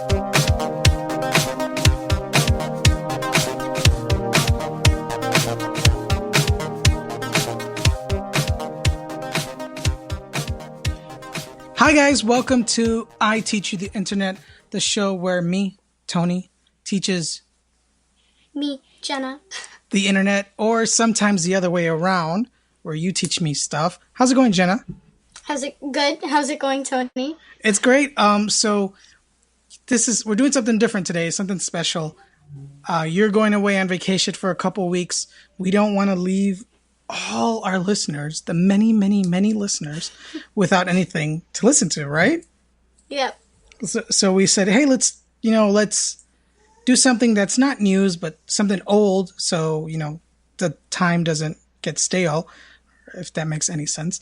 Hi guys, welcome to I Teach You the Internet, the show where me, Tony, teaches me, Jenna, the internet, or sometimes the other way around, where you teach me stuff. How's it going, Jenna? How's it good? How's it going, Tony? It's great. So we're doing something different today, something special. You're going away on vacation for a couple weeks. We don't want to leave all our listeners, the many, many, many listeners, without anything to listen to, right? Yep. So we said, hey, let's do something that's not news, but something old, so the time doesn't get stale, if that makes any sense.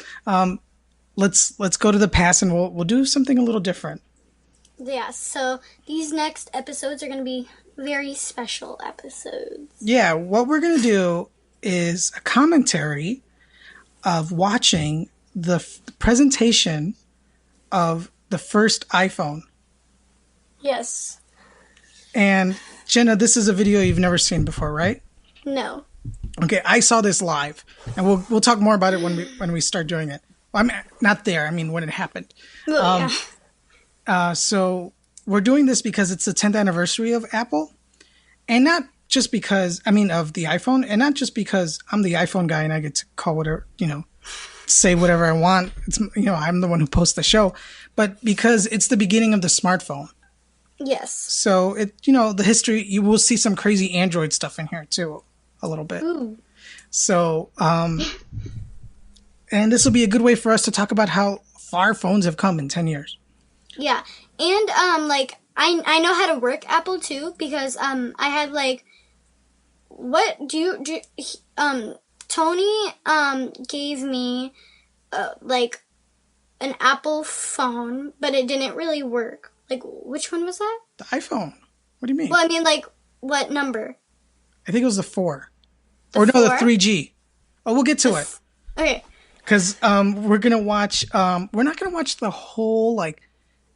Let's go to the past, and we'll do something a little different. Yeah. So these next episodes are going to be very special episodes. Yeah. What we're going to do is a commentary of watching the presentation of the first iPhone. Yes. And Jenna, this is a video you've never seen before, right? No. Okay, I saw this live, and we'll talk more about it when we start doing it. Well, I'm not there. I mean, when it happened. Oh, yeah. So we're doing this because it's the 10th anniversary of Apple, and not just because, of the iPhone, and not just because I'm the iPhone guy and I get to call whatever, say whatever I want. It's, I'm the one who posts the show, but because it's the beginning of the smartphone. Yes. So the history, you will see some crazy Android stuff in here too, a little bit. Ooh. So, and this will be a good way for us to talk about how far phones have come in 10 years. Yeah. And, I know how to work Apple too, because, I had Tony, gave me, an Apple phone, but it didn't really work. Which one was that? The iPhone. What do you mean? Well, I mean, what number? I think it was the 4. The or no, 4? the 3G. Oh, we'll get to it. Okay. Because we're going to watch, we're not going to watch the whole,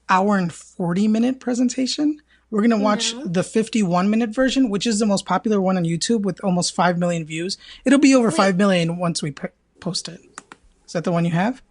hour and 40-minute presentation. We're going to watch the 51-minute version, which is the most popular one on YouTube with almost 5 million views. It'll be over 5 million once we post it. Is that the one you have?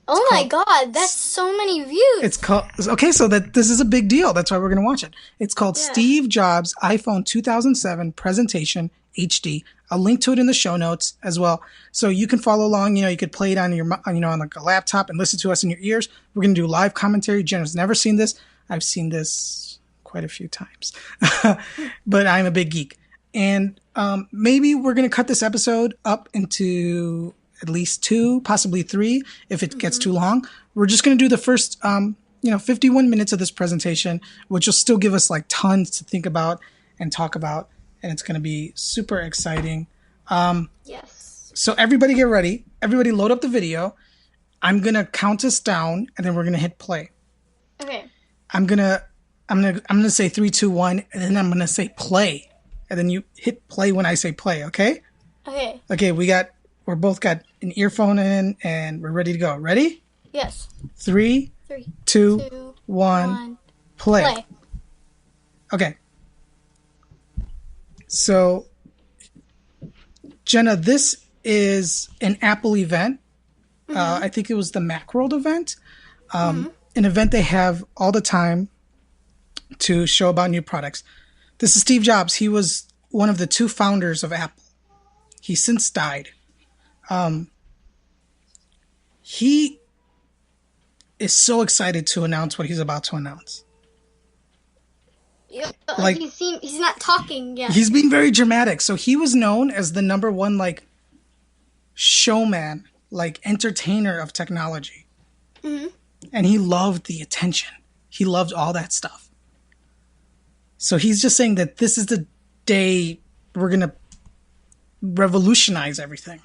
Oh my God, that's so many views. It's called, okay, so this is a big deal. That's why we're going to watch it. It's called Steve Jobs iPhone 2007 Presentation HD. I'll link to it in the show notes as well. So you can follow along. You could play it on on a laptop and listen to us in your ears. We're going to do live commentary. Jenna's never seen this. I've seen this quite a few times, but I'm a big geek. And maybe we're going to cut this episode up into at least 2, possibly 3, if it gets too long. We're just going to do the first, 51 minutes of this presentation, which will still give us tons to think about and talk about. And it's going to be super exciting. Yes. So everybody get ready. Everybody load up the video. I'm going to count us down, and then we're going to hit play. Okay. I'm going to say 3, 2, 1, and then I'm going to say play. And then you hit play when I say play, okay? Okay. Okay, we're both got an earphone in, and we're ready to go. Ready? Yes. 3, 2, 1, play. Okay. So, Jenna, this is an Apple event. I think it was the Macworld event. An event they have all the time to show about new products. This is Steve Jobs. He was one of the 2 founders of Apple. He's since died. He is so excited to announce what he's about to announce. Yeah, he's not talking yet. He's being very dramatic. So he was known as the number 1 showman, entertainer of technology. Mm-hmm. And he loved the attention. He loved all that stuff. So he's just saying that this is the day we're going to revolutionize everything.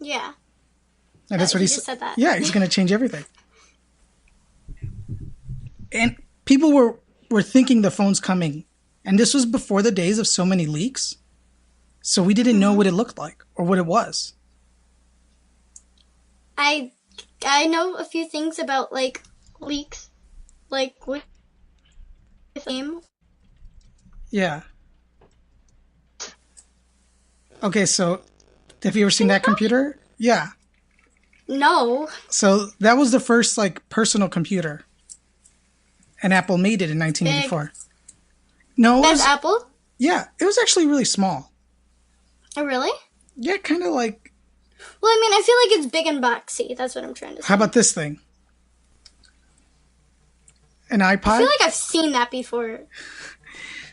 Yeah. And that's what he just said. That. Yeah, he's going to change everything. And people were thinking the phone's coming. And this was before the days of so many leaks. So we didn't know what it looked like or what it was. I know a few things about leaks. game. Yeah. Okay, so have you ever seen that computer? Yeah. No. So that was the first like personal computer, and Apple made it in 1984. Big. No, That's Apple? Yeah, it was actually really small. Oh, really? Yeah, kind of like... Well, I mean, I feel like it's big and boxy. That's what I'm trying to say. How about this thing? An iPod? I feel like I've seen that before.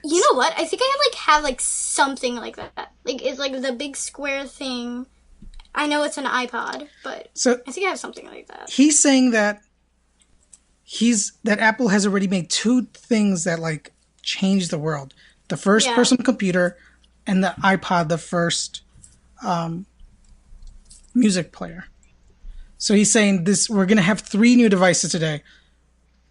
You know what? I think I have something like that. Like, it's like the big square thing. I know it's an iPod, but I think I have something like that. He's saying that Apple has already made two things that like changed the world. The first personal computer and the iPod, the first music player. So he's saying we're going to have 3 new devices today.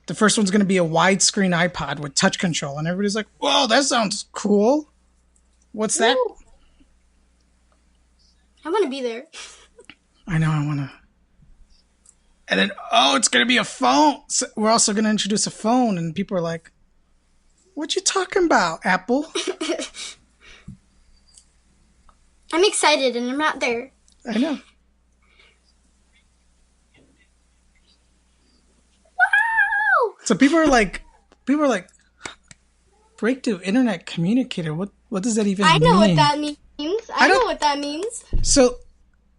The first one's going to be a widescreen iPod with touch control. And everybody's like, whoa, that sounds cool. What's that? Ooh. I want to be there. I know, I want to. And then, it's going to be a phone. So we're also going to introduce a phone. And people are like, what you talking about, Apple? I'm excited and I'm not there. I know. Wow! So people are like, breakthrough internet communicator. What does that even mean? I know what that means. I know what that means. So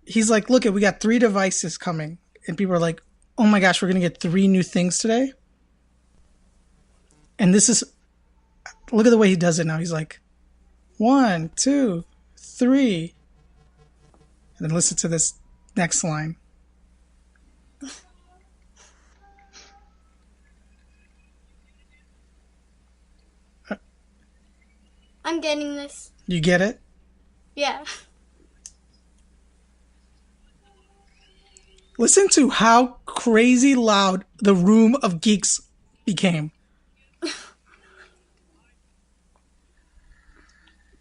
he's like, look, we got 3 devices coming. And people are like, oh my gosh, we're going to get 3 new things today. And look at the way he does it now. He's like, 1, 2, 3. And then listen to this next line. I'm getting this. You get it? Yeah. Listen to how crazy loud the room of geeks became.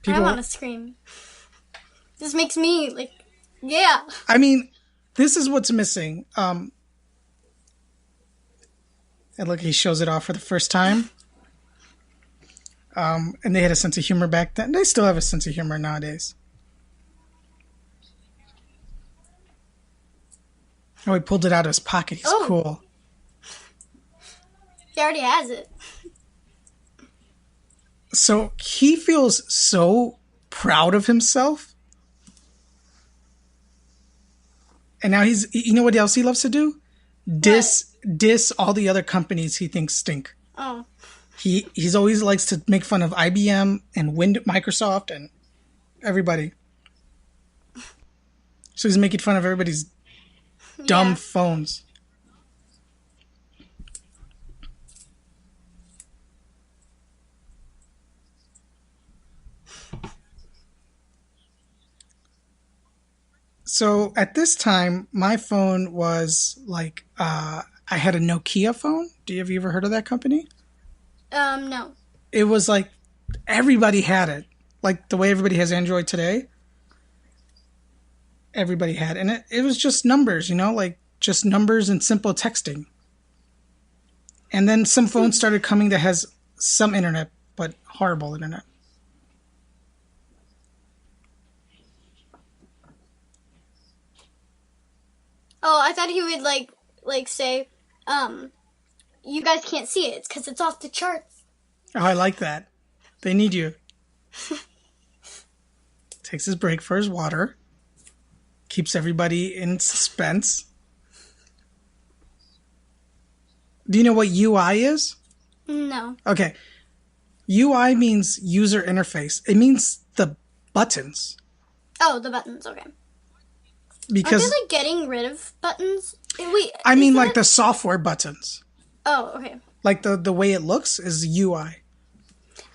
I want to scream. This makes me yeah. I mean, this is what's missing. And look, he shows it off for the first time. And they had a sense of humor back then. They still have a sense of humor nowadays. Oh, he pulled it out of his pocket. He's cool. He already has it. So he feels so proud of himself. And now you know what else he loves to do? Diss all the other companies he thinks stink. Oh. He's always likes to make fun of IBM and Microsoft and everybody. So he's making fun of everybody's dumb phones. So at this time, my phone was like, I had a Nokia phone. Have you ever heard of that company? No. It was like everybody had it. Like the way everybody has Android today. Everybody had it. And it was just numbers, like just numbers and simple texting. And then some phones started coming that has some internet, but horrible internet. Oh, I thought he would say, you guys can't see it. It's because it's off the charts. Oh, I like that. They need you. Takes his break for his water. Keeps everybody in suspense. Do you know what UI is? No. Okay. UI means user interface. It means the buttons. Oh, the buttons. Okay. Because are they getting rid of buttons? Wait. I mean, like the software buttons. Oh, okay. Like the way it looks is UI.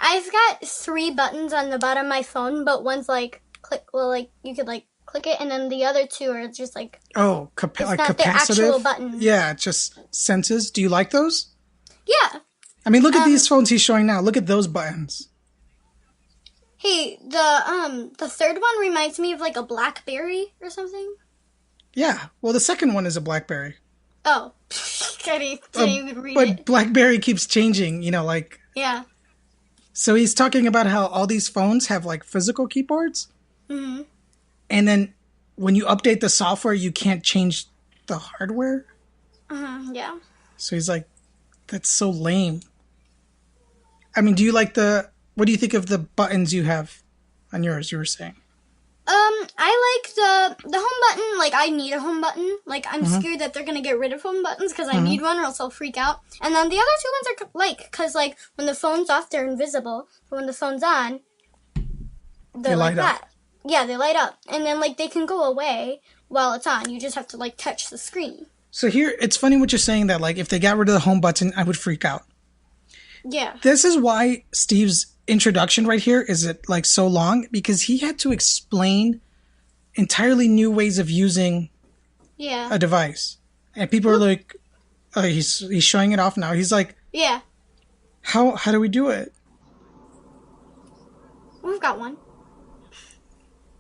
I've got 3 buttons on the bottom of my phone, but one's click. Well, you could click it, and then the other 2 are just like not capacitive. the actual button. Yeah, it just senses. Do you like those? Yeah. I mean, look at these phones he's showing now. Look at those buttons. Hey, the third one reminds me of a BlackBerry or something. Yeah. Well, the second one is a BlackBerry. Oh, I didn't even read but it. BlackBerry keeps changing. Yeah. So he's talking about how all these phones have like physical keyboards. Mm-hmm. And then when you update the software, you can't change the hardware. Yeah. So he's like, that's so lame. I mean, do you like what do you think of the buttons you have on yours, you were saying? I like the home button. Like, I need a home button. Like, I'm scared that they're going to get rid of home buttons because I need one or else I'll freak out. And then the other two ones are because, like, when the phone's off, they're invisible. But when the phone's on, they're like that. Yeah, they light up. And then, like, they can go away while it's on. You just have to, like, touch the screen. So here, it's funny what you're saying that, like, if they got rid of the home button, I would freak out. Yeah. This is why Steve's introduction right here is like so long, because he had to explain entirely new ways of using a device. And people are like, oh, he's showing it off now. He's like, yeah. How do we do it? We've got one.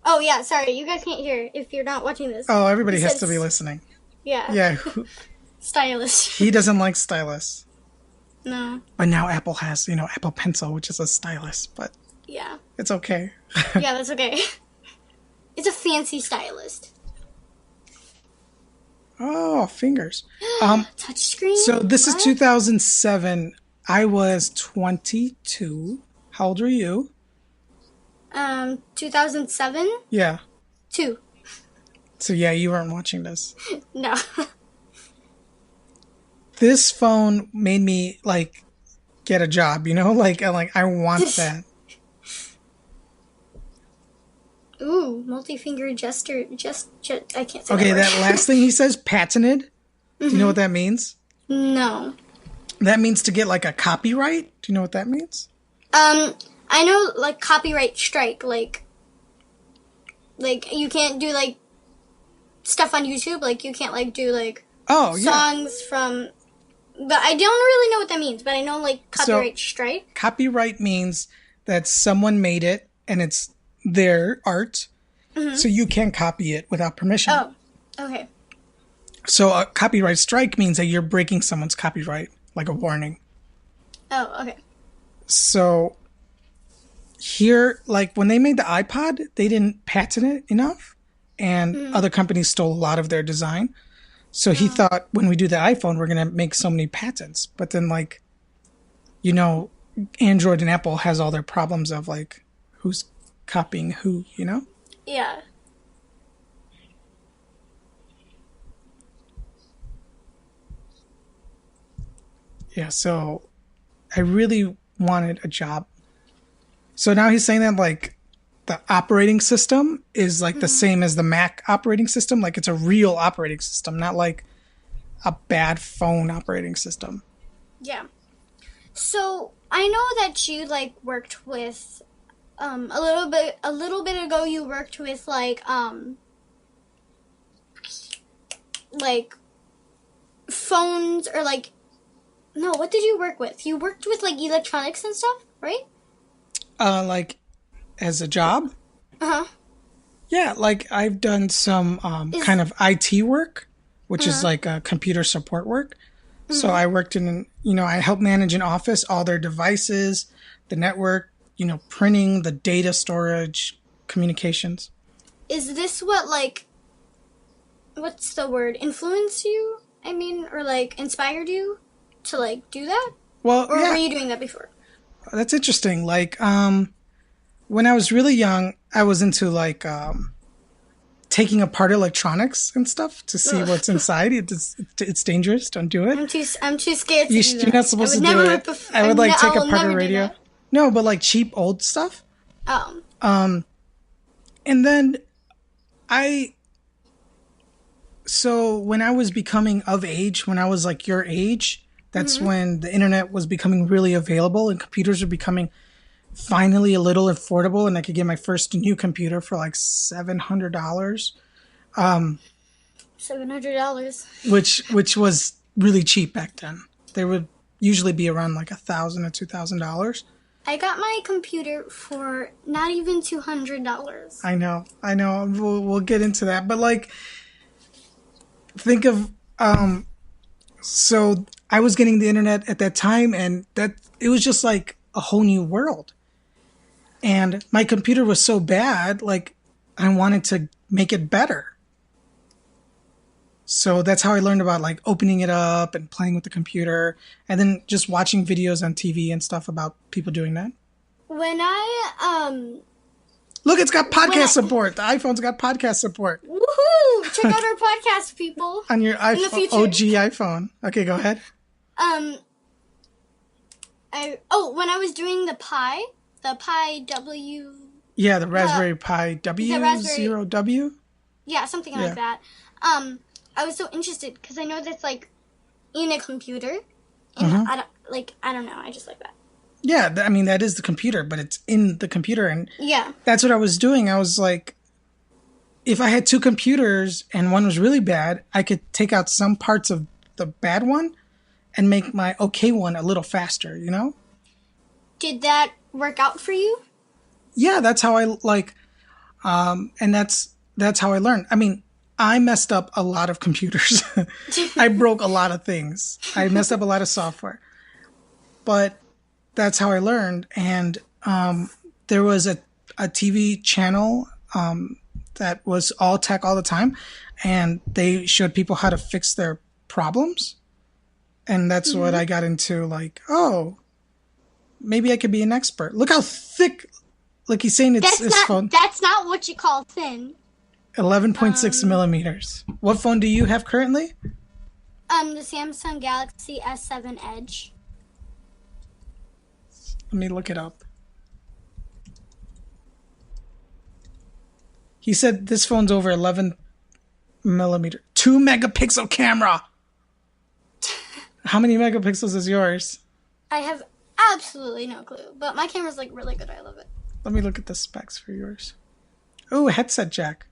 Oh, yeah, sorry. You guys can't hear if you're not watching this. Oh, everybody has to be listening. Yeah. Yeah. Stylus. He doesn't like stylus. No. But now Apple has, Apple Pencil, which is a stylus, but yeah, it's okay. Yeah, that's okay. It's a fancy stylus. Oh, fingers. Touchscreen? So this is 2007. I was 22. How old were you? 2007? Yeah. 2. So yeah, you weren't watching this. No. This phone made me like get a job, like I want that. Ooh, multi-finger gesture, I can't say okay, that last thing he says, patented. Do you know what that means? No. That means to get like a copyright. Do you know what that means? I know like copyright strike, like you can't do like stuff on YouTube, like you can't like do like songs from, but I don't really know what that means, but I know like copyright strike. Copyright means that someone made it and it's their art, so you can't copy it without permission. Oh, okay. So a copyright strike means that you're breaking someone's copyright, like a warning. Oh, okay. So here, like when they made the iPod, they didn't patent it enough, and other companies stole a lot of their design. So he thought, when we do the iPhone, we're going to make so many patents. But then, like, Android and Apple has all their problems of, like, who's copying who, Yeah. Yeah, so I really wanted a job. So now he's saying that, like, the operating system is, like, the same as the Mac operating system. Like, it's a real operating system, not, like, a bad phone operating system. Yeah. So, I know that you, like, worked with, a little bit ago you worked with, like, phones or, like, no, what did you work with? You worked with, like, electronics and stuff, right? Like, as a job? Uh-huh. Yeah, like, I've done some kind of IT work, which is like computer support work. So I worked in, I helped manage an office, all their devices, the network, printing, the data storage, communications. Is this what, like, what's the word, influenced you? I mean, or, like, inspired you to, like, do that? Well, or were you doing that before? That's interesting. Like, when I was really young, I was into, like, taking apart electronics and stuff to see what's inside. It's dangerous. Don't do it. I'm too scared to do that. You're not supposed to do it. I would, like, take apart a radio. No, but, like, cheap old stuff. Oh. And then so when I was becoming of age, when I was, like, your age, that's when the internet was becoming really available and computers were becoming finally a little affordable, and I could get my first new computer for like $700. $700. Which was really cheap back then. They would usually be around like $1,000 or $2,000. I got my computer for not even $200. I know. We'll get into that, but like, think of so I was getting the internet at that time, and that it was just like a whole new world. And my computer was so bad, like I wanted to make it better. So that's how I learned about like opening it up and playing with the computer, and then just watching videos on TV and stuff about people doing that. When I look, it's got podcast support. The iPhone's got podcast support. Woohoo! Check out our podcast, people. On your iPhone, OG iPhone. Okay, go ahead. When I was doing the Pi W. Yeah, the Raspberry Pi W0W. Yeah, something like that. I was so interested because I know that's like in a computer, and I don't know. I just like that. Yeah, I mean that is the computer, but it's in the computer, and yeah, that's what I was doing. I was like, if I had two computers and one was really bad, I could take out some parts of the bad one and make my okay one a little faster. You know? Did that work out for you? Yeah, that's how I like, and that's how I learned. I mean, I messed up a lot of computers. I broke a lot of things. I messed up a lot of software, but that's how I learned. And there was a TV channel that was all tech all the time, and they showed people how to fix their problems. And that's what I got into. Like, oh, maybe I could be an expert. Look how thick. Like he's saying, it's phone. That's not what you call thin. 11.6 millimeters. What phone do you have currently? The Samsung Galaxy S7 Edge. Let me look it up. He said this phone's over 11 millimeter. 2 megapixel camera. How many megapixels is yours? I have absolutely no clue, but my camera's like really good. I love it. Let me look at the specs for yours. Oh, headset jack.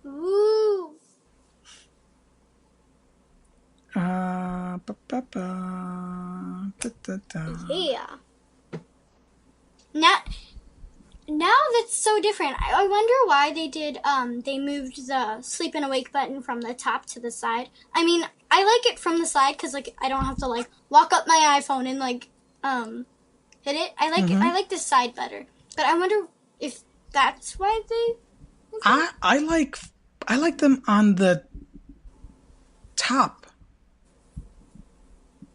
Ooh. Yeah. Now that's so different. I wonder why they moved the sleep and awake button from the top to the side. I mean, I like it from the side because like I don't have to like walk up my iPhone and like hit it. I like it. I like this side better. But I wonder if that's why they. I like them on the top.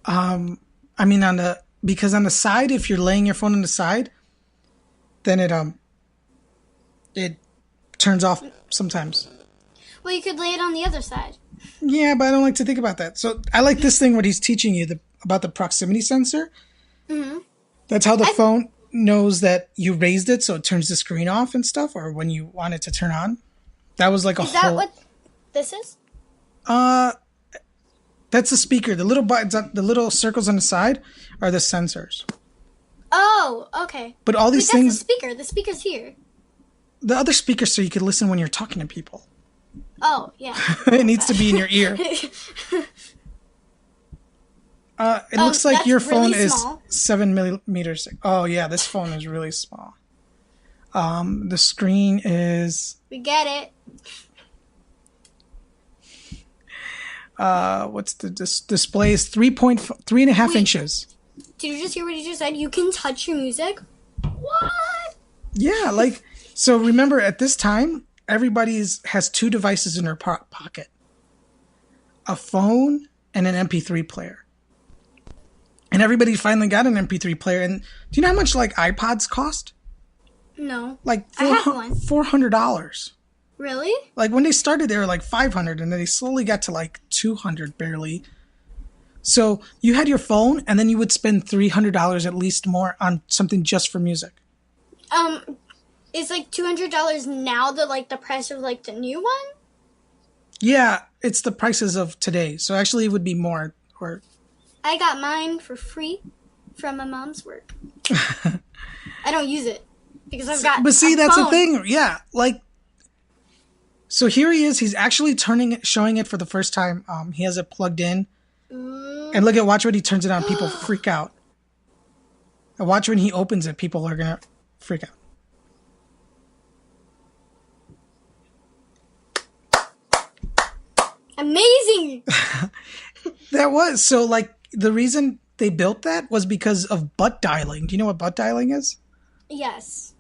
I mean because on the side, if you're laying your phone on the side, then it turns off sometimes. Well, you could lay it on the other side. Yeah, but I don't like to think about that. So I like this thing what he's teaching you about the proximity sensor. Mm-hmm. That's how the phone knows that you raised it, so it turns the screen off and stuff, or when you want it to turn on. That was like Is that what this is? That's the speaker. The little buttons, the little circles on the side are the sensors. Oh, okay. But all these things. That's the speaker. The speaker's here. The other speaker, so you can listen when you're talking to people. Oh, yeah. It needs to be in your ear. It looks like your phone really is 7 millimeters. Oh, yeah, this phone is really small. The screen is. We get it. What's the display is 3.5 inches. Did you just hear what he just said? You can touch your music? What? Yeah, like, so remember at this time, everybody has two devices in their pocket. A phone and an MP3 player. And everybody finally got an MP3 player. And do you know how much, like, iPods cost? No. Like, I have one. $400. Really? Like, when they started, they were like $500, and then they slowly got to, like, $200 barely. So you had your phone, and then you would spend $300 at least more on something just for music. Is like $200 now the price of like the new one? Yeah, it's the prices of today. So actually, it would be more. Or I got mine for free from my mom's work. I don't use it because I've got. But see, that's phone. the thing. Yeah, like. So here he is. He's actually showing it for the first time. He has it plugged in. And watch when he turns it on. People freak out. And watch when he opens it. People are going to freak out. Amazing! That was. So, like, the reason they built that was because of butt dialing. Do you know what butt dialing is? Yes.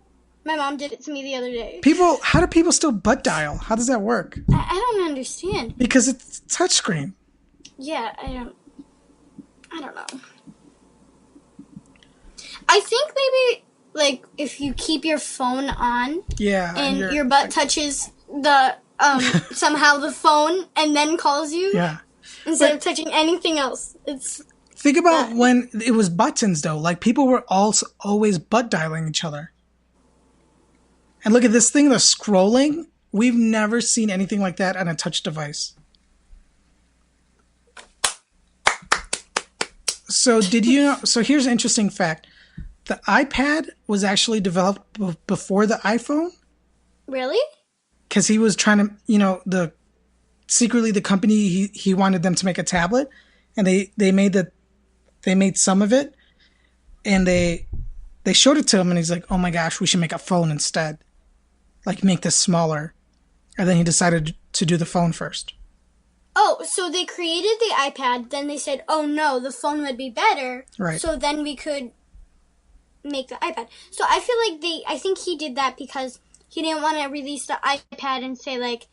My mom did it to me the other day. How do people still butt dial? How does that work? I don't understand. Because it's touchscreen. Yeah, I don't know. I think maybe, like, if you keep your phone on, and your butt touches the somehow the phone and then calls you, instead of touching anything else. Think about when it was buttons, though. Like, people were always butt dialing each other. And look at this thing, the scrolling. We've never seen anything like that on a touch device. So so here's an interesting fact. The iPad was actually developed before the iPhone. Really? Because he was trying to, secretly the company, he wanted them to make a tablet, and they made some of it, and they showed it to him, and he's like, oh my gosh, we should make a phone instead. Like, make this smaller. And then he decided to do the phone first. Oh, so they created the iPad, then they said, oh no, the phone would be better. Right. So then we could make the iPad. So I feel like I think he did that because he didn't want to release the iPad and say, like,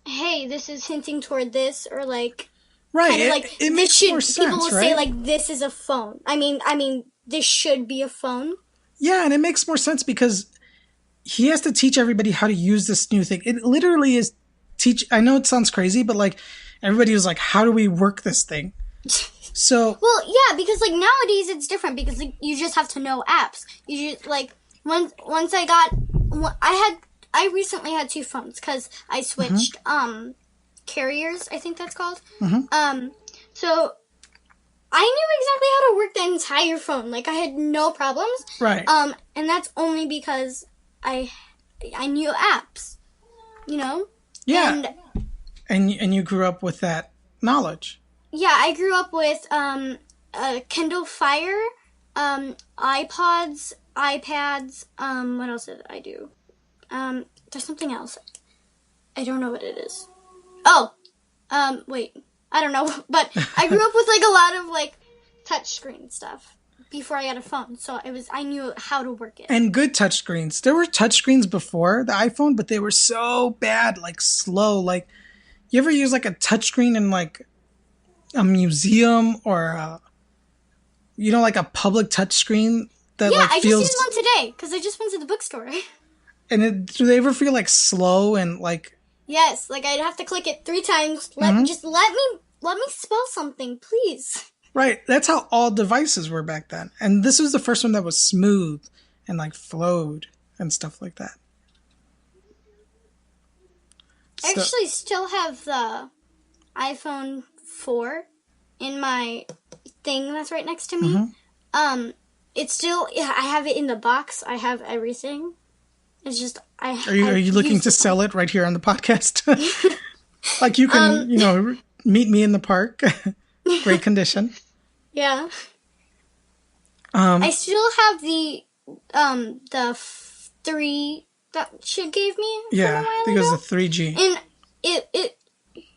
hey, this is hinting toward this, or like, right. It makes more sense, people will say, like, this is a phone. I mean, this should be a phone. Yeah, and it makes more sense because he has to teach everybody how to use this new thing. It literally is I know it sounds crazy, but like, everybody was like, how do we work this thing? So, well, yeah, because like nowadays it's different because like, you just have to know apps. You just like once I recently had 2 phones because I switched carriers. I think that's called. So I knew exactly how to work the entire phone. Like, I had no problems. Right. And that's only because I knew apps. You know. Yeah. And you grew up with that knowledge. Yeah, I grew up with Kindle Fire, iPods, iPads. What else did I do? There's something else. I don't know what it is. Oh, wait. I don't know. But I grew up with like a lot of like touchscreen stuff before I got a phone. So I knew how to work it. And good touchscreens. There were touchscreens before the iPhone, but they were so bad, like slow. Like, you ever use like a touchscreen in like a museum or like a public touchscreen that like I feels... just used one today because I just went to the bookstore. And do they ever feel like slow and like... Yes, like I'd have to click it 3 times. Just let me spell something, please. Right, that's how all devices were back then. And this was the first one that was smooth and like flowed and stuff like that. I actually still have the iPhone 4 in my thing that's right next to me. It's still, I have it in the box. I have everything. It's just, Are you looking to sell it right here on the podcast? Like, you can, meet me in the park. Great condition. Yeah. I still have the 3 that she gave me. Yeah, I think it was the 3G. And it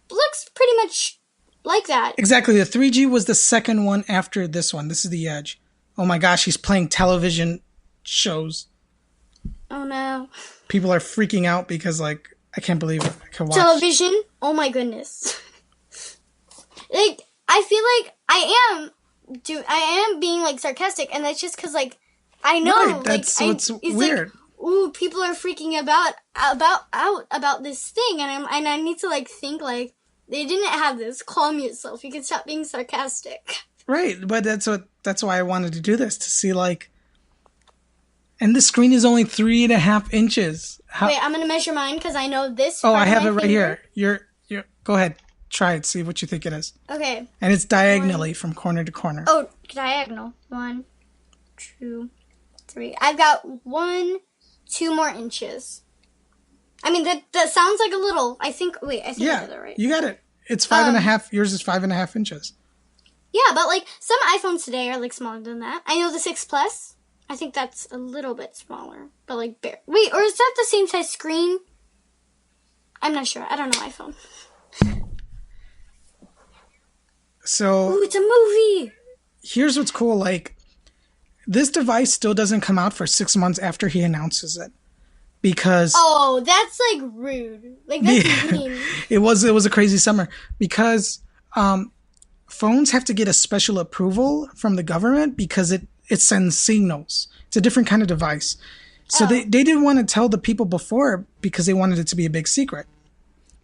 looks pretty much like that. Exactly. The 3G was the second one after this one. This is the Edge. Oh my gosh, he's playing television shows. Oh no. People are freaking out because, like, I can't believe it. I can watch television. Oh my goodness. Like, I feel like I am being like sarcastic, and that's just because like I know, right, that's like, what's weird. Like, ooh, people are freaking about this thing, and I need to like think like they didn't have this. Calm yourself. You can stop being sarcastic. Right, but that's why I wanted to do this, to see like. And the screen is only 3.5 inches. Wait, I'm gonna measure mine because I know this. Oh, I have it right here. You're go ahead. Try it. See what you think it is. Okay. And it's diagonally from corner to corner. Oh, diagonal. 1, 2, 3. I've got 2 more inches. I mean, that sounds like a little. I think I did it right. You got it. It's 5.5. Yours is 5.5 inches. Yeah, but like some iPhones today are like smaller than that. I know the 6 Plus. I think that's a little bit smaller, but like wait, or is that the same size screen? I'm not sure. I don't know iPhone. So, ooh, it's a movie. here's what's cool. Like, this device still doesn't come out for 6 months after he announces it. Because... Oh, that's, like, rude. Like, that's mean. It was a crazy summer. Because phones have to get a special approval from the government because it sends signals. It's a different kind of device. So they didn't want to tell the people before because they wanted it to be a big secret.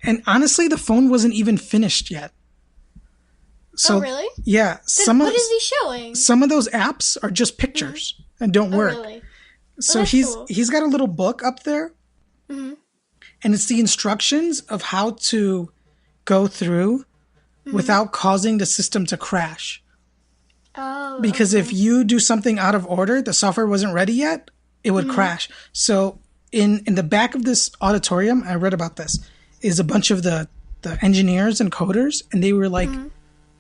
And honestly, the phone wasn't even finished yet. So, really? Yeah. What is he showing? Some of those apps are just pictures and don't work. Really? So he's got a little book up there, and it's the instructions of how to go through without causing the system to crash. Oh. Because if you do something out of order, the software wasn't ready yet, it would crash. So in the back of this auditorium, I read about this, is a bunch of the engineers and coders, and they were like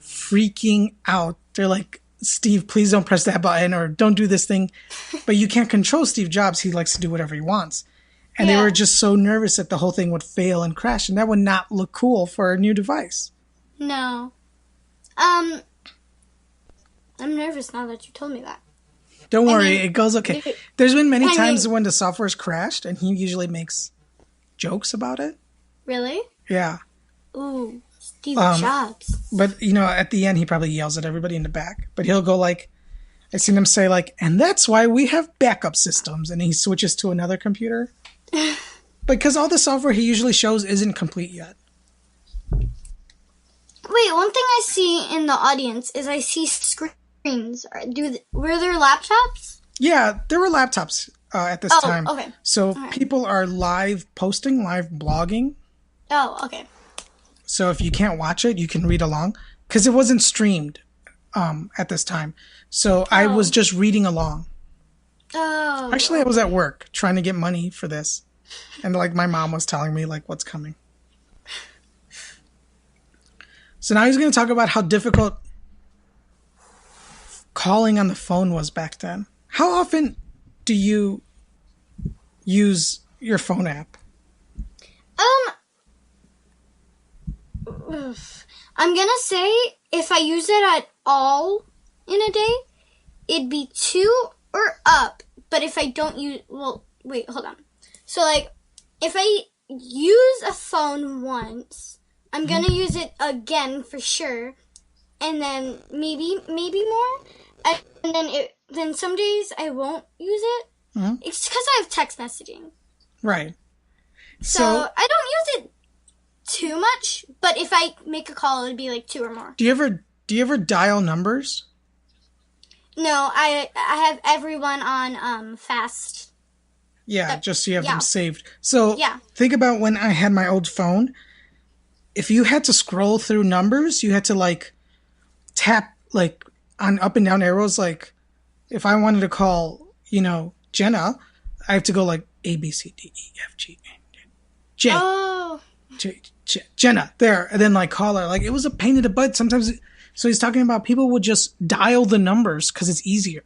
freaking out. They're like, Steve, please don't press that button or don't do this thing. But you can't control Steve Jobs. He likes to do whatever he wants. And they were just so nervous that the whole thing would fail and crash. And that would not look cool for a new device. No. I'm nervous now that you told me that. Don't worry. It goes okay. There's been many times when the software's crashed and he usually makes jokes about it. Really? Yeah. Ooh. Steve Jobs. But, at the end, he probably yells at everybody in the back. But he'll go like, I seen him say like, and that's why we have backup systems. And he switches to another computer. Because all the software he usually shows isn't complete yet. Wait, one thing I see in the audience is I see screens. Were there laptops? Yeah, there were laptops at this time. Okay. So people are live posting, live blogging. Oh, okay. So if you can't watch it, you can read along. Because it wasn't streamed at this time. So I was just reading along. Oh. Actually, I was at work trying to get money for this. And like my mom was telling me like what's coming. So now he's going to talk about how difficult calling on the phone was back then. How often do you use your phone app? I'm gonna say if I use it at all in a day, it'd be 2 or up. But if I don't use, wait, hold on. So like, if I use a phone once, I'm gonna use it again for sure, and then maybe more, and then some days I won't use it. It's because I have text messaging. Right. So I don't use it too much, but if I make a call, it'd be like 2 or more. Do you ever dial numbers? No, I have everyone on fast. Yeah, just so you have them saved. So think about when I had my old phone. If you had to scroll through numbers, you had to like tap like on up and down arrows. Like if I wanted to call, Jenna, I have to go like A, B, C, D, E, F, G, J. Oh. Jenna, there, and then like call her. Like it was a pain in the butt. Sometimes, so he's talking about people would just dial the numbers because it's easier.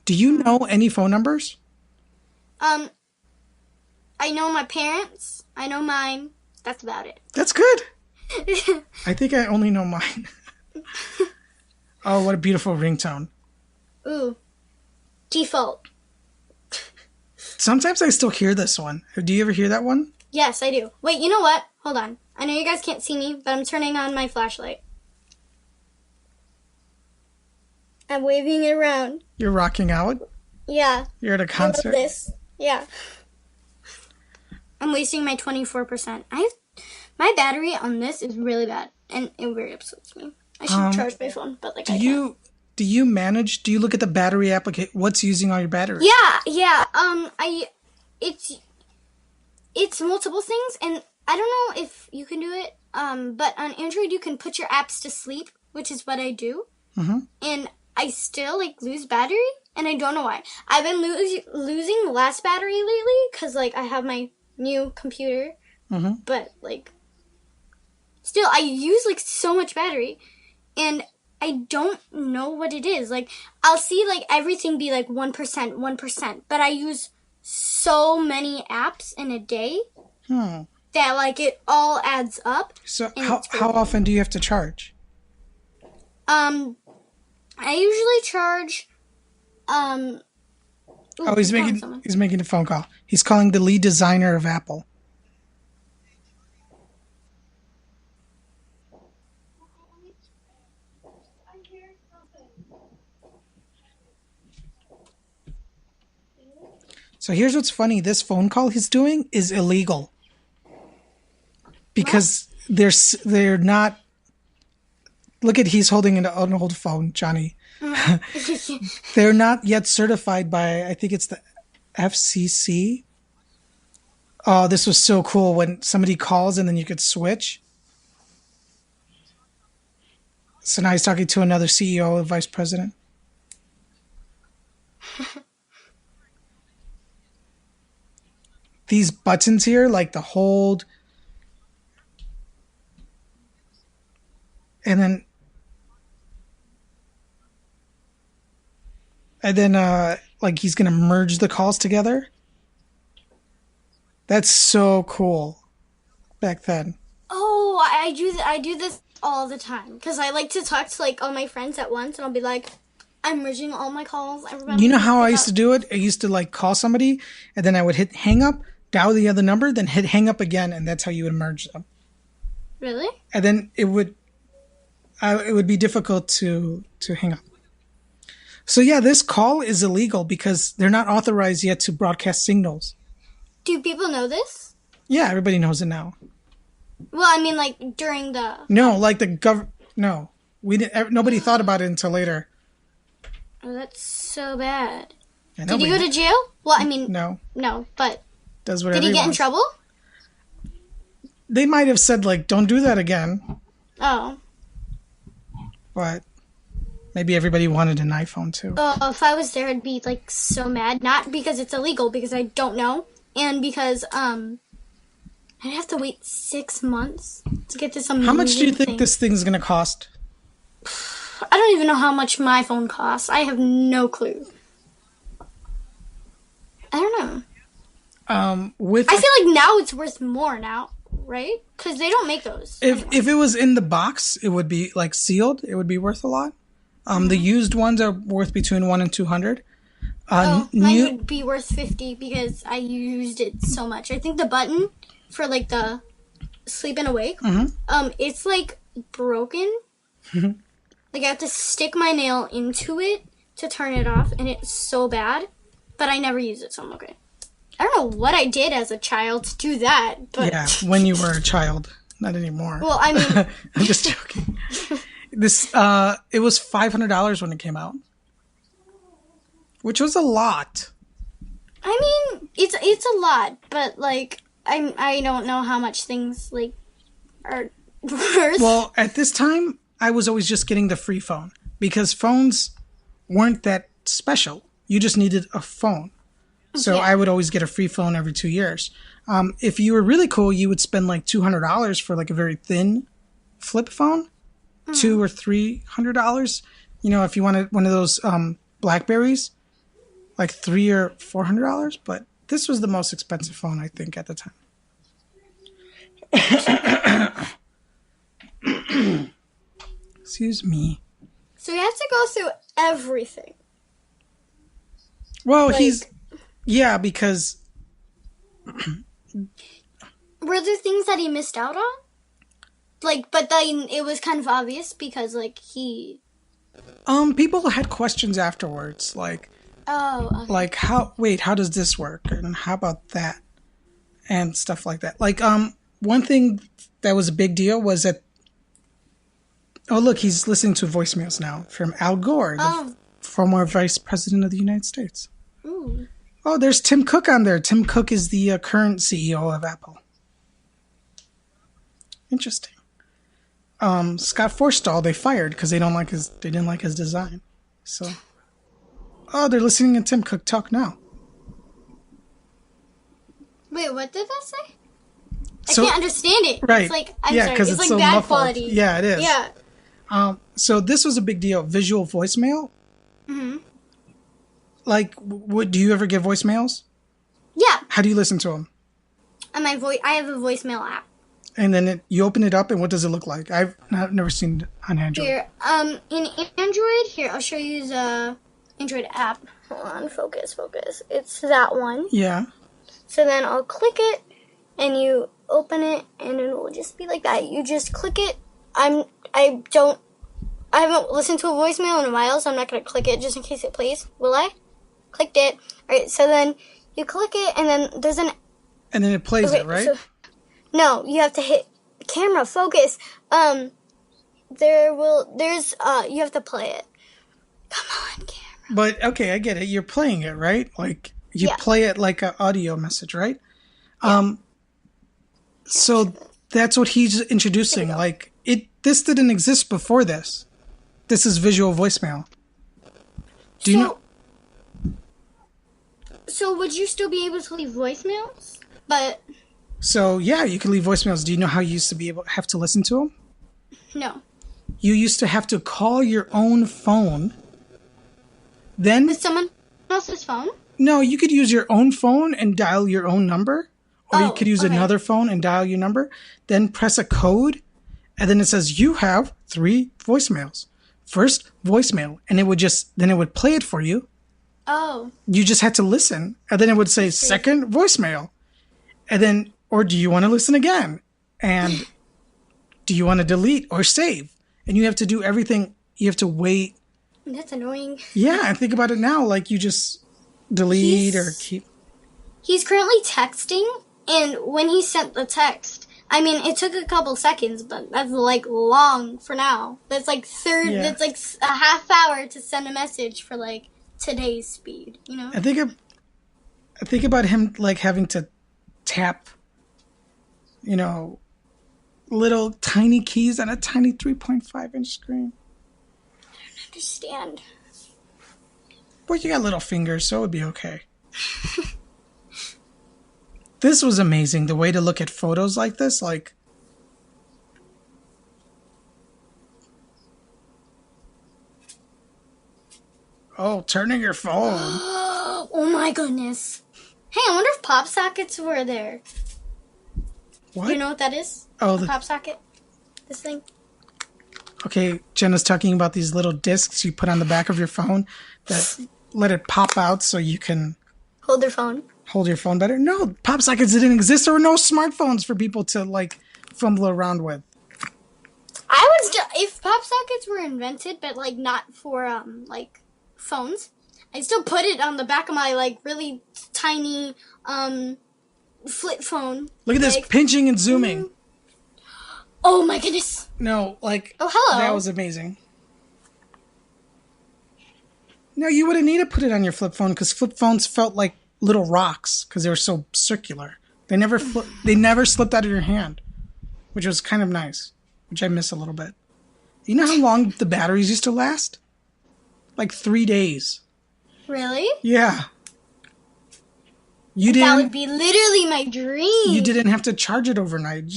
Do you know any phone numbers? I know my parents. I know mine. That's about it. That's good. I think I only know mine. Oh, what a beautiful ringtone. Ooh. Default. Sometimes I still hear this one. Do you ever hear that one? Yes, I do. Wait, you know what? Hold on. I know you guys can't see me, but I'm turning on my flashlight. I'm waving it around. You're rocking out? Yeah. You're at a concert? I love this. Yeah. I'm wasting my 24%. My battery on this is really bad, and it really upsets me. I should charge my phone, but like do you look at the battery application? What's using all your battery? Yeah. It's multiple things, and I don't know if you can do it, but on Android you can put your apps to sleep, which is what I do. And I still lose battery, and I don't know why. I've been losing less battery lately because I have my new computer, but still I use so much battery, and I don't know what it is. I'll see everything be 1%, but I use so many apps in a day that it all adds up. So how often do you have to charge? I usually charge. He's making a phone call. He's calling the lead designer of Apple. So here's what's funny. This phone call he's doing is illegal. Because they're not... Look at, he's holding an old phone, Johnny. They're not yet certified by, I think it's the FCC. Oh, this was so cool when somebody calls and then you could switch. So now he's talking to another CEO or vice president. These buttons here, like the hold, and then like he's gonna merge the calls together. That's so cool. Back then. Oh, I do this all the time because I like to talk to like all my friends at once, and I'll be like, I'm merging all my calls. You know how I used to do it? I used to like call somebody, and then I would hit hang up, dial the other number, then hit hang up again, and that's how you would merge them. Really? And then it would be difficult to hang up. So yeah, this call is illegal because they're not authorized yet to broadcast signals. Do people know this? Yeah, everybody knows it now. Well, I mean, like during the... No, like the No, we didn't. Nobody thought about it until later. Oh, that's so bad. Did he go to jail? Well, I mean... No, but... Does whatever did he get in wants. trouble? They might have said, like, don't do that again. Oh. But maybe everybody wanted an iPhone, too. Oh, if I was there, I'd be, like, so mad. Not because it's illegal, because I don't know. And because, I'd have to wait 6 months to get this amazing How much do you think thing. this thing's going to cost? I don't even know how much my phone costs. I have no clue. I don't know. I feel like now it's worth more now, right? Because they don't make those. If it was in the box, it would be, like, sealed. It would be worth a lot. The used ones are worth between $100 and $200. Mine would be worth $50 because I used it so much. I think the button for like the sleep and awake, it's like broken. Like I have to stick my nail into it to turn it off, and it's so bad. But I never use it, so I'm okay. I don't know what I did as a child to do that. But yeah, when you were a child, not anymore. Well, I mean, I'm just joking. This it was $500 when it came out. Which was a lot. I mean, it's a lot, but like I don't know how much things like are worth. Well, at this time, I was always just getting the free phone because phones weren't that special. You just needed a phone. So I would always get a free phone every 2 years. If you were really cool, you would spend like $200 for like a very thin flip phone, $200 or $300. You know, if you wanted one of those Blackberries. Like $300 or $400, but this was the most expensive phone I think at the time. Excuse me. So you have to go through everything. Well, because were there things that he missed out on? Like, but then it was kind of obvious because like he. People had questions afterwards, like. Oh, okay. Like how does this work? And how about that? And stuff like that. Like, one thing that was a big deal was that, oh, look, he's listening to voicemails now from Al Gore, the former vice president of the United States. Ooh. Oh, there's Tim Cook on there. Tim Cook is the current CEO of Apple. Interesting. Scott Forstall, they fired because they didn't like his design. So. Oh, they're listening to Tim Cook talk now. Wait, what did that say? I can't understand it. Right. It's like, I'm sorry, it's like so bad muffled. Quality. Yeah, it is. Yeah. So this was a big deal. Visual voicemail. Mm-hmm. Like, do you ever get voicemails? Yeah. How do you listen to them? On my I have a voicemail app. And then you open it up, and what does it look like? I've never seen it on Android. Here, in Android, here, I'll show you the Android app. Hold on, focus. It's that one. Yeah. So then I'll click it, and you open it, and it will just be like that. You just click it. I haven't listened to a voicemail in a while, so I'm not going to click it just in case it plays. Will I? Clicked it. All right, so then you click it, and then there's an... And then it plays it, right? So, no, you have to hit camera, focus. You have to play it. Come on, camera. But, okay, I get it. You're playing it, right? Like, you play it like an audio message, right? Yeah. So that's what he's introducing. Like, this didn't exist before this. This is visual voicemail. Do you know? So would you still be able to leave voicemails? So, yeah, you can leave voicemails. Do you know how you used to have to listen to them? No. You used to have to call your own phone. Then... With someone else's phone? No, you could use your own phone and dial your own number. Or you could use another phone and dial your number. Then press a code. And then it says, you have 3 voicemails. First voicemail. And it would play it for you. Oh. You just had to listen. And then it would say second voicemail. And then, or do you want to listen again? And do you want to delete or save? And you have to do everything. You have to wait. That's annoying. Yeah, and think about it now. Like, you just delete or keep. He's currently texting. And when he sent the text, I mean, it took a couple seconds, but that's, like, long for now. That's, like, that's, like, a half hour to send a message for, like, today's speed, you know? I think about him, like, having to tap, you know, little tiny keys on a tiny 3.5-inch screen. I don't understand. Well, you got little fingers, so it would be okay. This was amazing, the way to look at photos like this, like... Oh, turning your phone. Oh my goodness. Hey, I wonder if pop sockets were there. What? Do you know what that is? Oh, a pop socket? This thing? Okay, Jenna's talking about these little discs you put on the back of your phone that let it pop out so you can... Hold your phone. Hold your phone better? No, pop sockets didn't exist. There were no smartphones for people to, like, fumble around with. If pop sockets were invented, but, like, not for, like, phones, I'd still put it on the back of my, like, really tiny, flip phone. Look at this, pinching and zooming. Oh, my goodness. No, like... Oh, hello. That was amazing. No, you wouldn't need to put it on your flip phone, because flip phones felt like little rocks, because they were so circular. They never slipped out of your hand, which was kind of nice, which I miss a little bit. You know how long the batteries used to last? Like 3 days. Really? Yeah. That would be literally my dream. You didn't have to charge it overnight.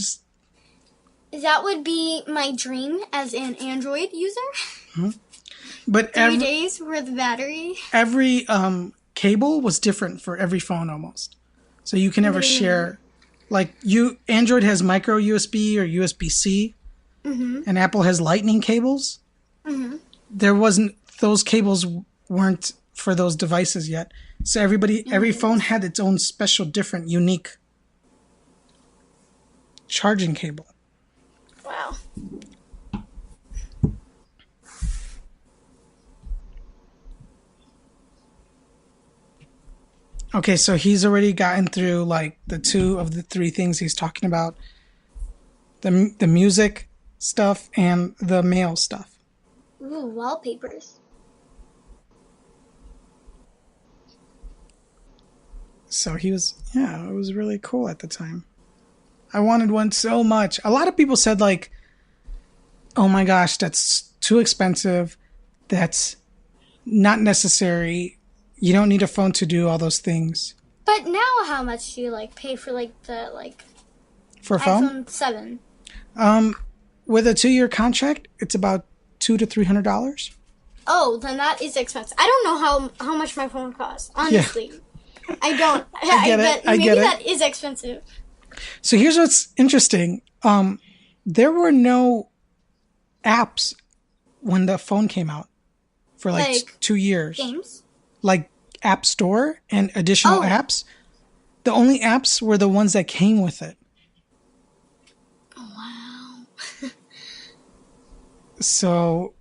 That would be my dream as an Android user. Mm-hmm. But 3 days worth of battery. Every cable was different for every phone almost. So you can never share. Like, Android has micro USB or USB-C. Mm-hmm. And Apple has lightning cables. Mm-hmm. Those cables weren't for those devices yet. So every phone had its own special, different, unique charging cable. Wow. Okay, so he's already gotten through, like, the 2 of the 3 things he's talking about. The music stuff and the mail stuff. Ooh, wallpapers. So it was really cool at the time. I wanted one so much. A lot of people said, like, oh my gosh, that's too expensive. That's not necessary. You don't need a phone to do all those things. But now how much do you, like, pay for, like, the, like... For a phone? iPhone 7. With a 2-year contract, it's about $200 to $300. Oh, then that is expensive. I don't know how much my phone costs, honestly. Yeah. I don't. I get it. Maybe that is expensive. So here's what's interesting. There were no apps when the phone came out for like 2 years. Games? Like App Store and additional apps. The only apps were the ones that came with it. Oh, wow. So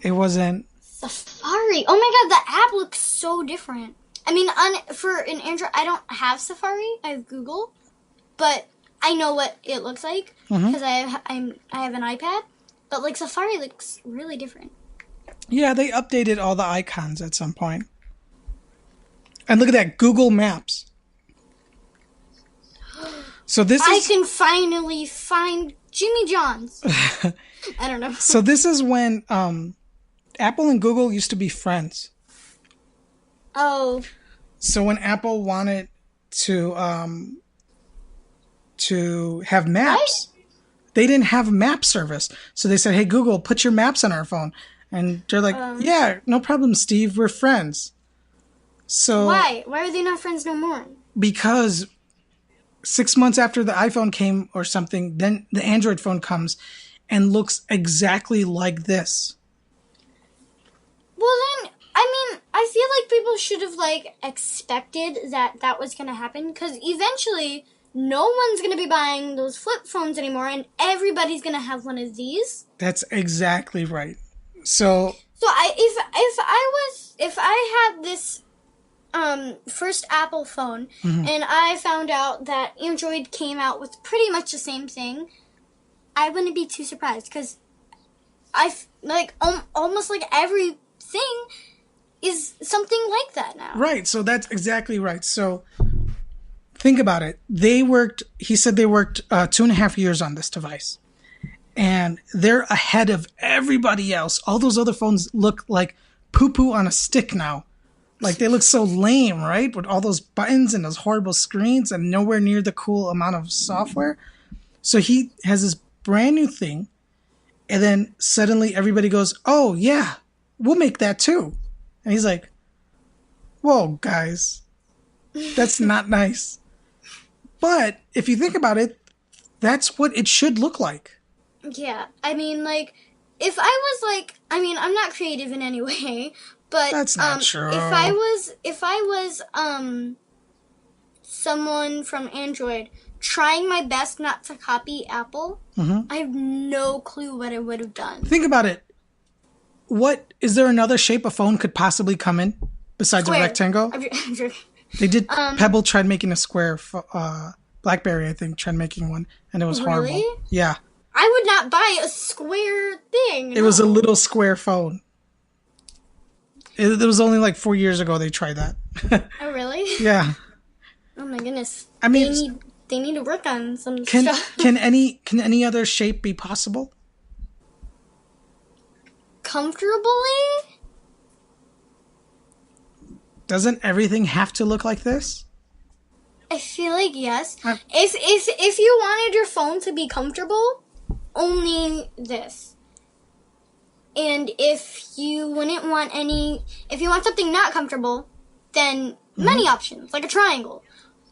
it wasn't... Safari. Oh my god, the app looks so different. I mean, for an Android, I don't have Safari. I have Google. But I know what it looks like because I have an iPad. But like Safari looks really different. Yeah, they updated all the icons at some point. And look at that, Google Maps. So I can finally find Jimmy John's. I don't know. So this is when Apple and Google used to be friends. Oh. So when Apple wanted to have maps, they didn't have map service. So they said, "Hey Google, put your maps on our phone." And they're like, "Yeah, no problem, Steve. We're friends." So why are they not friends no more? Because 6 months after the iPhone came or something, then the Android phone comes and looks exactly like this. Well then, I mean, I feel like people should have like expected that was going to happen because eventually no one's going to be buying those flip phones anymore and everybody's going to have one of these. That's exactly right. So if I had this first Apple phone and I found out that Android came out with pretty much the same thing, I wouldn't be too surprised because almost like everything is something like that now. Right. So that's exactly right. So think about it. He said they worked 2.5 years on this device. And they're ahead of everybody else. All those other phones look like poo-poo on a stick now. Like they look so lame, right? With all those buttons and those horrible screens and nowhere near the cool amount of software. So he has this brand new thing. And then suddenly everybody goes, "Oh yeah, we'll make that too." And he's like, "Whoa, guys, that's not nice." But if you think about it, that's what it should look like. Yeah, I mean, like, if I was like, I mean, I'm not creative in any way, but that's not true. If I was someone from Android trying my best not to copy Apple, I have no clue what I would have done. Think about it. What is there another shape a phone could possibly come in besides Square. A rectangle? They did. Pebble tried making a square. BlackBerry, I think, tried making one, and it was horrible. Yeah. I would not buy a square thing. It was a little square phone. It was only like 4 years ago they tried that. Oh, really? Yeah. Oh my goodness. I mean, they need to work on some stuff. Can any other shape be possible? Comfortably? Doesn't everything have to look like this? I feel like yes. If you wanted your phone to be comfortable, only this. And if you want something not comfortable, then many options, like a triangle.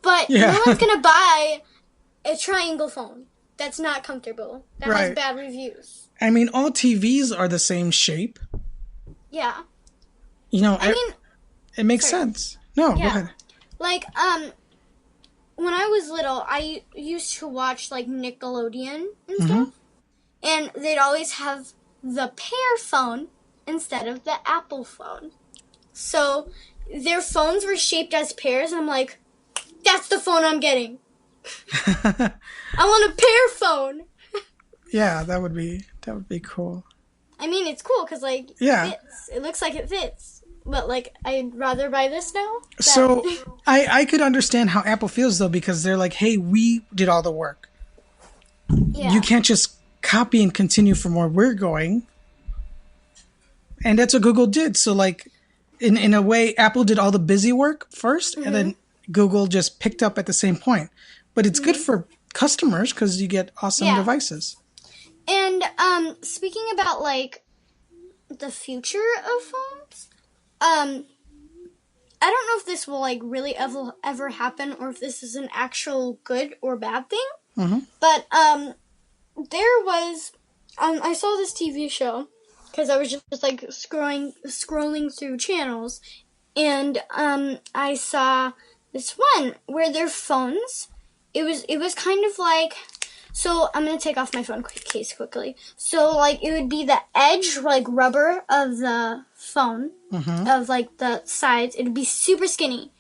But no one's gonna buy a triangle phone that's not comfortable, that has bad reviews. I mean, all TVs are the same shape. Yeah. You know, it makes sense. No, go ahead. Like, when I was little, I used to watch, like, Nickelodeon and stuff. And they'd always have the Pear phone instead of the Apple phone. So their phones were shaped as pears, and I'm like, that's the phone I'm getting. I want a Pear phone. Yeah, that would be cool. I mean, it's cool because, like, it fits. It looks like it fits. But, like, I'd rather buy this now. So I could understand how Apple feels, though, because they're like, hey, we did all the work. Yeah. You can't just copy and continue from where we're going. And that's what Google did. So, like, in a way, Apple did all the busy work first, and then Google just picked up at the same point. But it's good for customers because you get awesome devices. And speaking about, like, the future of phones, I don't know if this will, like, really ever happen or if this is an actual good or bad thing. But there was, I saw this TV show because I was just like scrolling through channels, and I saw this one where their phones. It was kind of like. So I'm gonna take off my phone case quickly. So like it would be the edge, like rubber of the phone, of like the sides. It would be super skinny,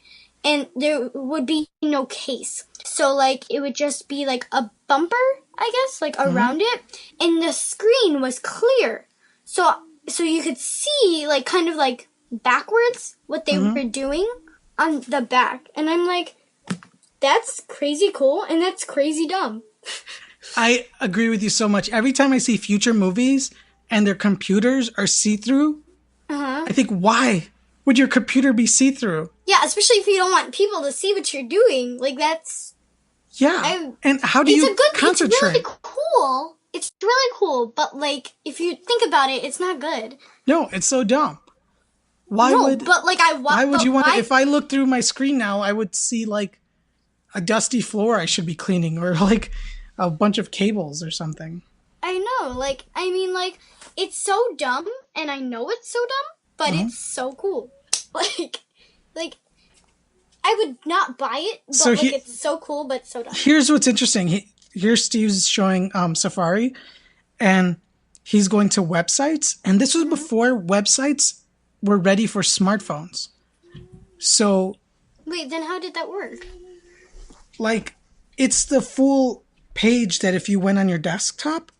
and there would be no case. So like it would just be like a bumper, I guess, like around it, and the screen was clear. So you could see like kind of like backwards what they were doing on the back, and I'm like, that's crazy cool, and that's crazy dumb. I agree with you so much. Every time I see future movies and their computers are see-through, I think, why would your computer be see-through? Yeah, especially if you don't want people to see what you're doing. Like, that's... Yeah, and how do you concentrate? It's really cool. It's really cool, but, like, if you think about it, it's not good. No, it's so dumb. Why would you want to... If I look through my screen now, I would see, like, a dusty floor I should be cleaning, or, like... a bunch of cables or something. I know, like, I mean, like, it's so dumb, and I know it's so dumb, but it's so cool. Like, I would not buy it, but, so it's so cool, but so dumb. Here's what's interesting. Here's Steve's showing Safari, and he's going to websites, and this was before websites were ready for smartphones. So... Wait, then how did that work? Like, it's the full... page that if you went on your desktop,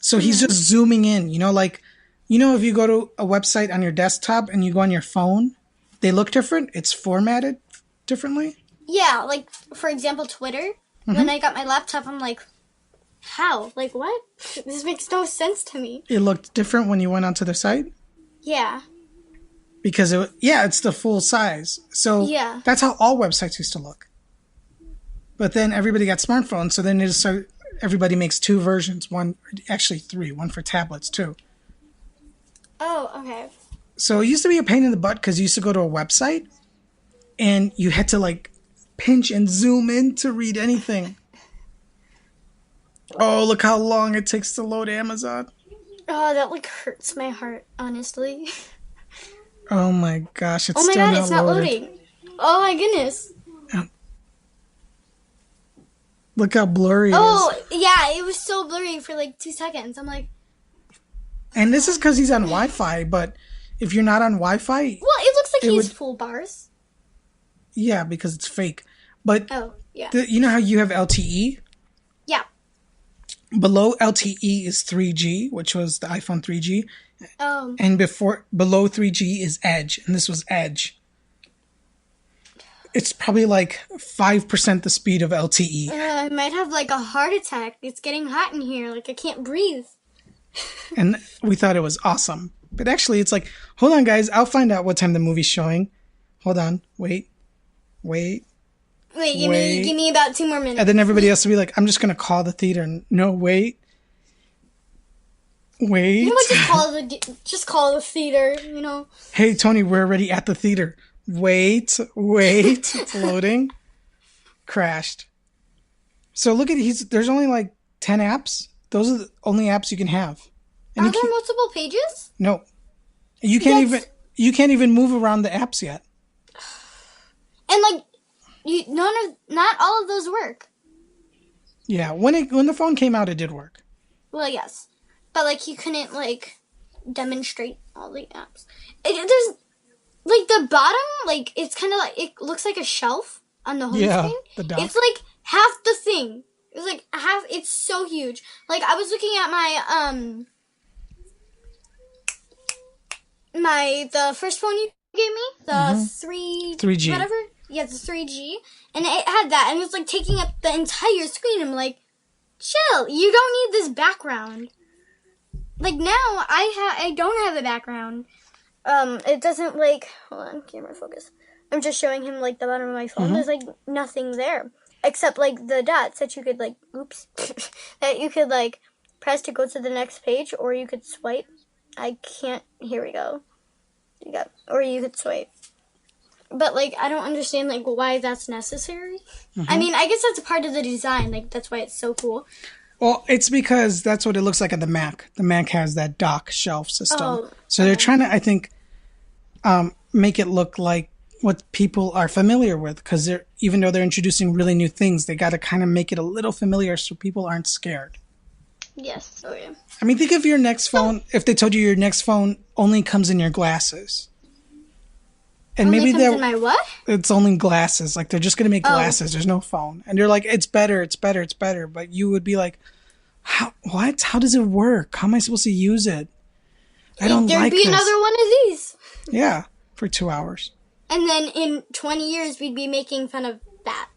so he's just zooming in, like, if you go to a website on your desktop and you go on your phone, they look different. It's formatted differently. Yeah, like, for example, Twitter. When I got my laptop, I'm like, how? Like, what? This makes no sense to me. It looked different when you went onto the site? Yeah. Because, it's the full size. So that's how all websites used to look. But then everybody got smartphones, so then everybody makes two versions. Actually three. One for tablets, too. Oh, okay. So it used to be a pain in the butt because you used to go to a website, and you had to, like, pinch and zoom in to read anything. Oh, look how long it takes to load Amazon. Oh, that, like, hurts my heart, honestly. Oh, my gosh. It's not loading. Oh, my goodness. Look how blurry it is. Oh, yeah, it was so blurry for like 2 seconds. I'm like... And this is because he's on Wi-Fi, but if you're not on Wi-Fi... Well, it looks like he's full bars. Yeah, because it's fake. But oh, yeah. You know how you have LTE? Yeah. Below LTE is 3G, which was the iPhone 3G. Oh. And below 3G is Edge, and this was Edge. It's probably like 5% the speed of LTE. I might have like a heart attack. It's getting hot in here. Like, I can't breathe. And we thought it was awesome. But actually, it's like, hold on, guys. I'll find out what time the movie's showing. Hold on. Wait, give me about 2 more minutes. And then everybody else will be like, I'm just going to call the theater. No, wait. You know what? Just call the theater, Hey, Tony, we're already at the theater. Wait, it's loading. Crashed. So look at there's only like 10 apps. Those are the only apps you can have. And are there multiple pages? No. You can't even move around the apps yet. And like not all of those work. Yeah, when the phone came out it did work. Well, yes. But like you couldn't like demonstrate all the apps. There's like the bottom, like it's kind of like it looks like a shelf on the home screen. The dock. It's like half the thing. It's like half. It's so huge. Like I was looking at my the first phone you gave me, the 3G, whatever. Yeah, the 3G, and it had that, and it was like taking up the entire screen. I'm like, chill. You don't need this background. Like now, I don't have a background. It doesn't like, hold on, camera focus. I'm just showing him like the bottom of my phone. There's like nothing there except like the dots that you could like, that you could like press to go to the next page, or you could swipe. Here we go. Or you could swipe. But like, I don't understand like why that's necessary. I mean, I guess that's a part of the design. Like that's why it's so cool. Well, it's because that's what it looks like on the Mac. The Mac has that dock shelf system. So they're trying to, I think, make it look like what people are familiar with, because even though they're introducing really new things, they got to kind of make it a little familiar so people aren't scared. Yes. Oh, yeah. I mean, think of your next phone, if they told you your next phone only comes in your glasses. And only maybe comes in my what? It's only glasses. Like, they're just going to make glasses. There's no phone. And you're like, it's better. But you would be like, what? How does it work? How am I supposed to use it? I don't like this. There'd be another one of these. Yeah, for 2 hours. And then in 20 years, we'd be making fun of that.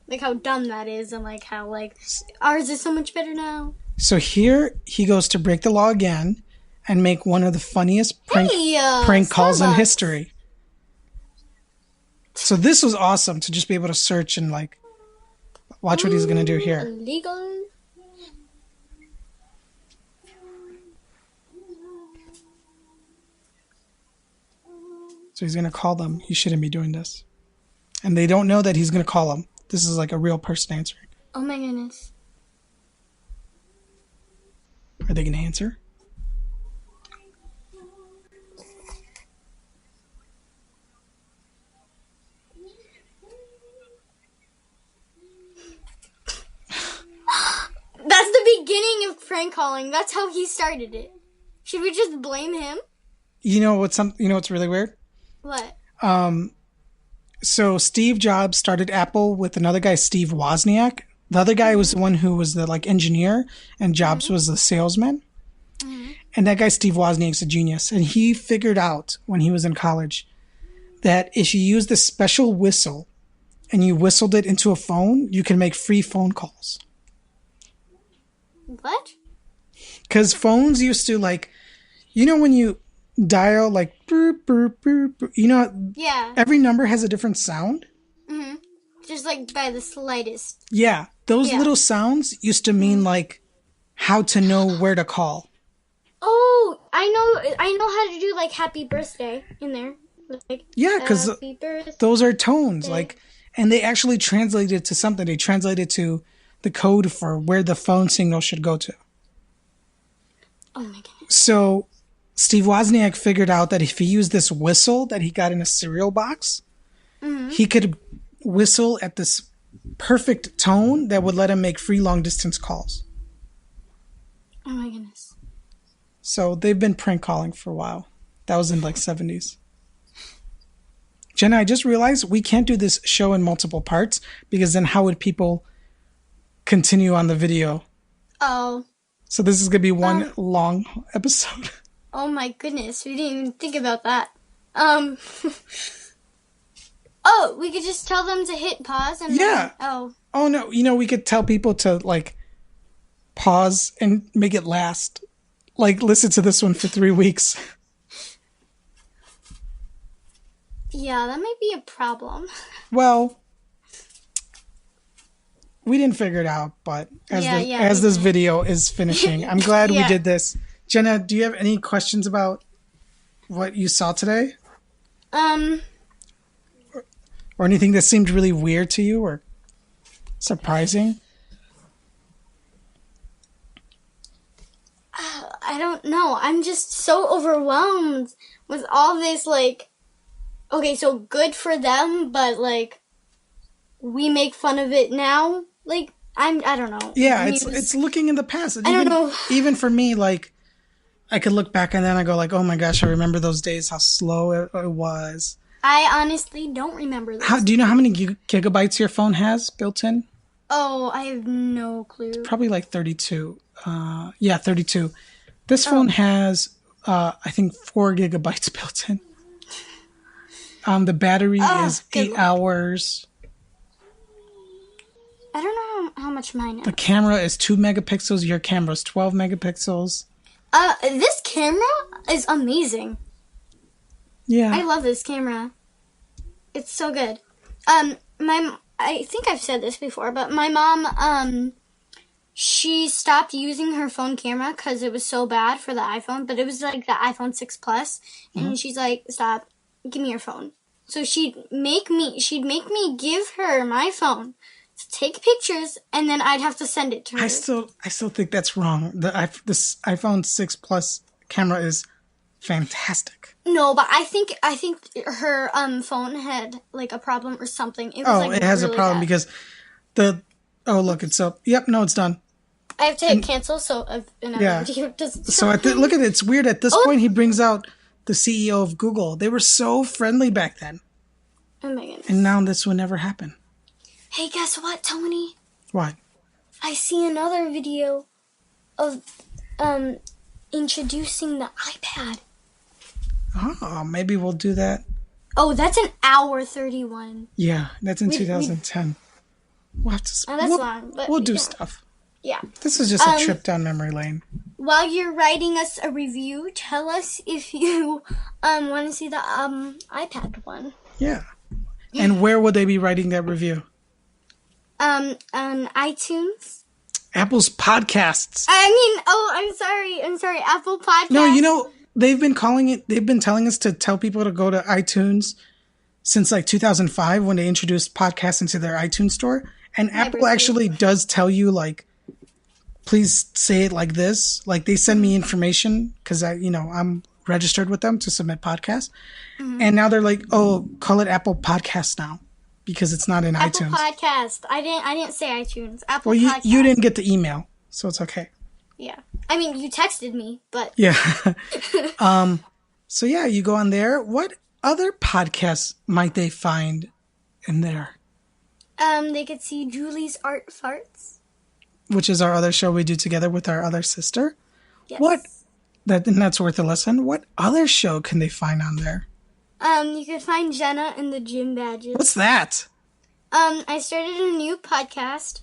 Like how dumb that is, and like how like ours is so much better now. So here he goes to break the law again and make one of the funniest prank calls in history. So this was awesome to just be able to search and like watch what he's going to do here. Illegal. So he's going to call them. He shouldn't be doing this. And they don't know that he's going to call them. This is like a real person answering. Oh my goodness. Are they going to answer? That's the beginning of prank calling. That's how he started it. Should we just blame him? You know what's really weird? What? So Steve Jobs started Apple with another guy, Steve Wozniak. The other guy was the one who was the like engineer, and Jobs was the salesman. And that guy, Steve Wozniak's a genius. And he figured out when he was in college that if you use this special whistle and you whistled it into a phone, you can make free phone calls. What? Because phones used to like, when you dial like, boop, boop, boop, boop, yeah, every number has a different sound. Mm-hmm. Just like by the slightest. Yeah. Those little sounds used to mean like how to know where to call. Oh, I know how to do like happy birthday in there. Like, yeah, because those are tones, like, and they actually translated to something. They translated to the code for where the phone signal should go to. Oh my goodness. So Steve Wozniak figured out that if he used this whistle that he got in a cereal box, he could whistle at this perfect tone that would let him make free long distance calls. Oh my goodness. So they've been prank calling for a while. That was in like 70s. Jenna, I just realized we can't do this show in multiple parts because then how would people continue on the video? Oh. So this is going to be one long episode. Oh my goodness. We didn't even think about that. Oh, we could just tell them to hit pause and then, Oh no, we could tell people to like pause and make it last. Like, listen to this one for 3 weeks. Yeah, that might be a problem. Well, we didn't figure it out, but as this video is finishing, I'm glad we did this. Jenna, do you have any questions about what you saw today? Or anything that seemed really weird to you or surprising? I don't know. I'm just so overwhelmed with all this, like, okay, so good for them, but, like, we make fun of it now. Like, I don't know. Yeah, it's looking in the past. I don't know. Even for me, like, I could look back and then I go like, oh my gosh, I remember those days, how slow it was. I honestly don't remember those. Do you know how many gigabytes your phone has built in? Oh, I have no clue. It's probably like 32. 32. This phone has, I think, 4 gigabytes built in. The battery is 8 hours. I don't know how much mine is. The camera is 2 megapixels. Your camera is 12 megapixels. This camera is amazing. Yeah. I love this camera. It's so good. I think I've said this before, but my mom, she stopped using her phone camera because it was so bad for the iPhone, but it was like the iPhone 6 Plus, and she's like, stop, give me your phone. So she'd make me give her my phone to take pictures, and then I'd have to send it to her. I still think that's wrong. This iPhone 6 Plus camera is fantastic. No, but I think her phone had like a problem or something. It was, it has really a problem bad. because look, it's up. Yep, no, it's done. I have to hit cancel, so another video doesn't. So look at it. It's weird. At this point, he brings out the CEO of Google. They were so friendly back then. Oh my goodness. And now this would never happen. Hey, guess what, Tony? What? I see another video of introducing the iPad. Oh, maybe we'll do that. Oh, that's an hour 31. Yeah, that's in 2010. We'll have to. That's long, but we'll do stuff. Yeah. This is just a trip down memory lane. While you're writing us a review, tell us if you want to see the iPad one. Yeah. And where would they be writing that review? On iTunes. Apple's podcasts. I'm sorry, Apple Podcasts. No, they've been telling us to tell people to go to iTunes since like 2005 when they introduced podcasts into their iTunes store. And Apple actually does tell you, like, please say it like this. Like, they send me information because I'm registered with them to submit podcasts. Mm-hmm. And now they're like, oh, call it Apple Podcasts now because it's not in iTunes. Apple Podcast. I didn't say iTunes. Apple Podcast. Well, you didn't get the email, so it's okay. Yeah. I mean, you texted me, but... Yeah. So, yeah, you go on there. What other podcasts might they find in there? They could see Julie's Art Farts. Which is our other show we do together with our other sister. Yes. That's worth a listen. What other show can they find on there? You could find Jenna and the Gym Badges. What's that? I started a new podcast.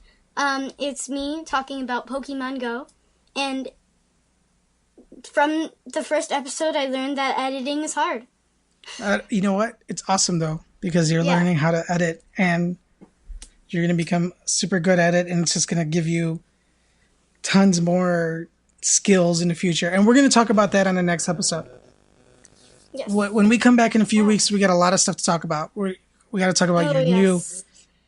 It's me talking about Pokemon Go. And from the first episode, I learned that editing is hard. You know what? It's awesome, though, because you're learning how to edit, and you're going to become super good at it, and it's just going to give you tons more skills in the future. And we're going to talk about that on the next episode. Yes. When we come back in a few weeks, we got a lot of stuff to talk about. We got to talk about your new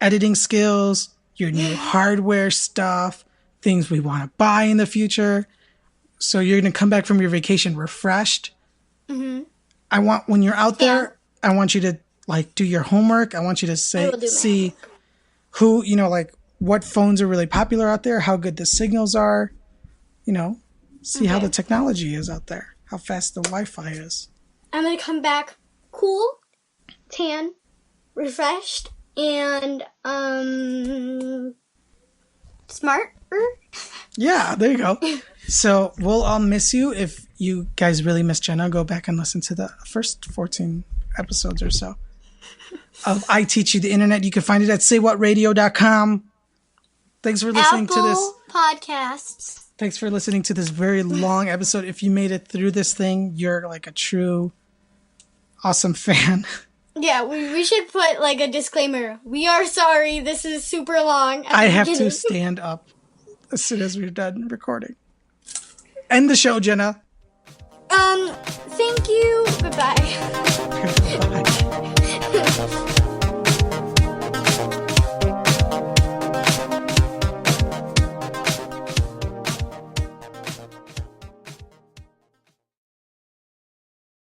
editing skills, your new hardware stuff, things we want to buy in the future. So you're going to come back from your vacation refreshed. Mm-hmm. When you're out there, I want you to do your homework. I want you to see who, what phones are really popular out there, how good the signals are, see how the technology is out there, how fast the Wi-Fi is. I'm going to come back cool, tan, refreshed, and smarter. Yeah, there you go. So we'll all miss you. If you guys really miss Jenna, go back and listen to the first 14 episodes or so of I Teach You the Internet. You can find it at saywhatradio.com. Thanks for listening to this podcasts. Thanks for listening to this very long episode. If you made it through this thing, you're like a true awesome fan. Yeah, we should put a disclaimer. We are sorry. This is super long. I have to stand up as soon as we're done recording. End the show, Jenna. Thank you. Goodbye. Goodbye.